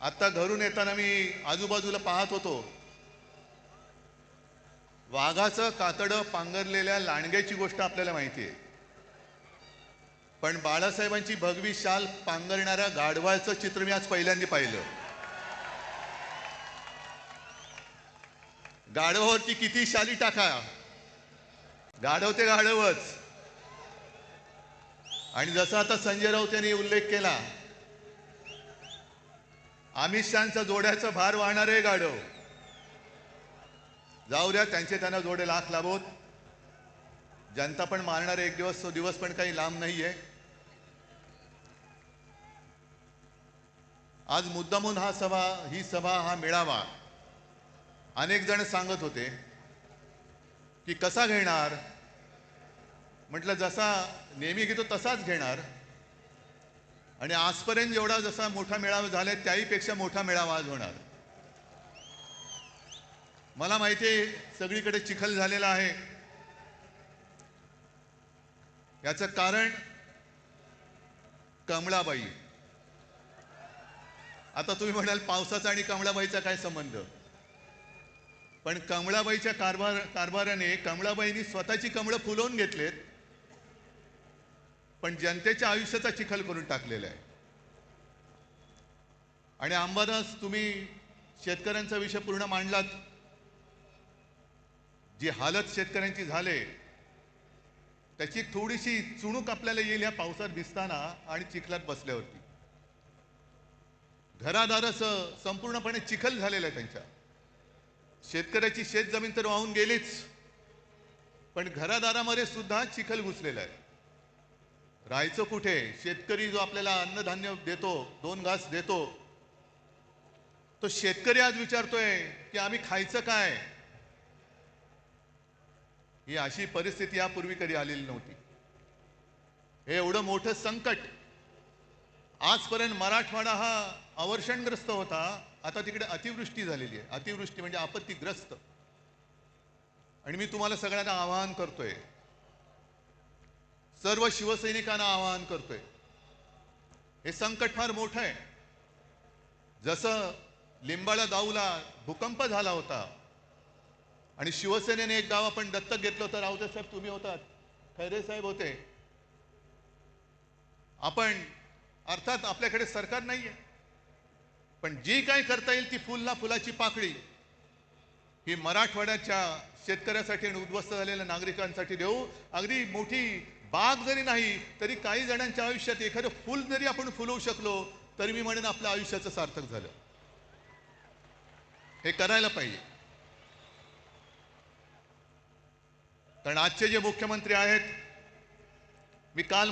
आता घरून येताना मी आजूबाजूला पाहत होतो, वाघाचं कातडं पांघरलेल्या लांडग्याची गोष्ट आपल्याला माहिती आहे, पण बाळासाहेबांची भगवी शाल पांघरणाऱ्या गाढवाचं चित्र मी आज पहिल्यांदा पाहिलं. गाढवावरती किती शाली टाका, गाढव ते गाढवच. आणि जसं आता संजय राऊत यांनी उल्लेख केला, अमित शहांचा जोड्याचा भार वाहणारे गाढव. जाऊ द्या, त्यांचे त्यांना जोडे लाख लाभोत. जनता पण मारणार एक दिवस, तो दिवस पण काही लांब नाहीये. आज मुद्दामून ही सभा हा मेळावा अनेक जण सांगत होते की कसा घेणार. म्हटलं जसा नेहमी घेतो तसाच घेणार, आणि आजपर्यंत जेवढा जसा मोठा मेळावा झाला त्याहीपेक्षा मोठा मेळावा आज होणार. मला माहिती आहे सगळीकडे चिखल झालेला आहे. याचं कारण कमळाबाई. आता तुम्ही म्हणाल पावसाचा आणि कमळाबाईचा काय संबंध, पण कमळाबाईच्या कारभाराने कमळाबाईंनी स्वतःची कमळं फुलवून घेतलेत, पण जनतेच्या आयुष्याचा चिखल करून टाकलेला आहे. आणि अंबादास, तुम्ही शेतकऱ्यांचा विषय पूर्ण मांडलात. जी हालत शेतकऱ्यांची झाले त्याची थोडीशी चुणूक आपल्याला येईल या पावसात भिजताना आणि चिखलात बसल्यावरती. घरादाराचं संपूर्णपणे चिखल झालेलं आहे त्यांच्या. शेतकऱ्याची शेतजमीन तर वाहून गेलीच, पण घरादारामध्ये सुद्धा चिखल घुसलेला आहे. राहायचं कुठे? शेतकरी जो आपल्याला अन्नधान्य देतो, 2 घास देतो, तो शेतकरी आज विचारतोय की आम्ही खायचं काय. ही अशी परिस्थिती यापूर्वी कधी आलेली नव्हती. हे एवढं मोठं संकट. आजपर्यंत मराठवाडा हा अवर्षणग्रस्त होता, आता तिकडे अतिवृष्टी झालेली आहे. अतिवृष्टी म्हणजे आपत्तीग्रस्त. आणि मी तुम्हाला सगळ्यांना आवाहन करतोय, सर्व शिवसैनिकांना आवाहन करतोय, हे संकट फार मोठं आहे. जसं लिंबाळा दाऊला भूकंप झाला होता आणि शिवसेनेने एक गाव आपण दत्तक घेतलं होतं. राऊते साहेब तुम्ही होतात, खैरे साहेब होते. आपण अर्थात आपल्याकडे सरकार नाहीये, पण जी काय करता येईल ती फुलाची पाकळी ही मराठवाड्याच्या शेतकऱ्यासाठी आणि उद्ध्वस्त झालेल्या नागरिकांसाठी देऊ. अगदी मोठी बाग जरी नाही तरी काही जणांच्या आयुष्यात एखादं फुल जरी आपण फुलवू शकलो तरी मी म्हणेन आपल्या आयुष्याचं सार्थक झालं. हे करायला पाहिजे. कारण आजचे जे मुख्यमंत्री आहेत, मी काल